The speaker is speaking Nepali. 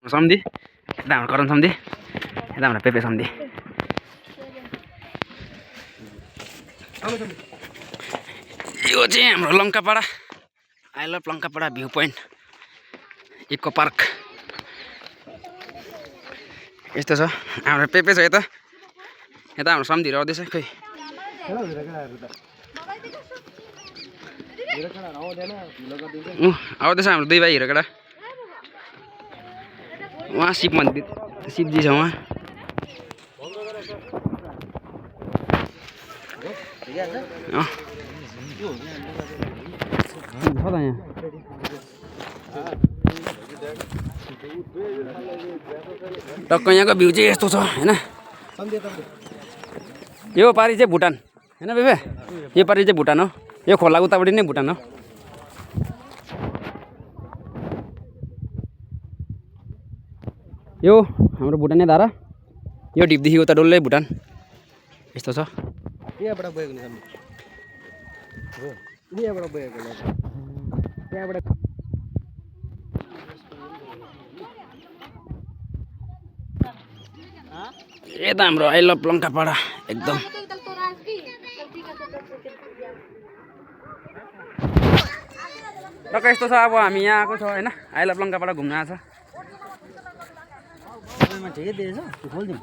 सम्धी यता हाम्रो करण सम्धी यता हाम्रो पेपे सम्धी यो चाहिँ हाम्रो Lankapada I love Lankapada view point eco park यस्तो छ हाम्रो पेपे छ यता यता हाम्रो सम्धीहरू आउँदैछ खै आउँदैछ हाम्रो दुई भाइ हिरोकेटा वहाँ शिव मन्दिर शिवजी छ वहाँ टक्क यहाँको भ्यू चाहिँ यस्तो छ हैन यो पारि चाहिँ भुटान हैन बेबे यो पारि चाहिँ भुटान हो यो खोला उतापट्टि नै भुटान हो यो हाम्रो भुटाने धारा यो ढिपदेखि उता डल्लै भुटान यस्तो छ यहाँबाट बगेको नि हो यहाँबाट बगेको त्यहाँबाट यता हाम्रो आई लभ लङ्कापाडा एकदम टक्क यस्तो छ अब हामी यहाँ आएको छ हैन आई लभ लङ्कापाडा घुम्न आएको छ ठिकै दिएछ खोलिदिउँ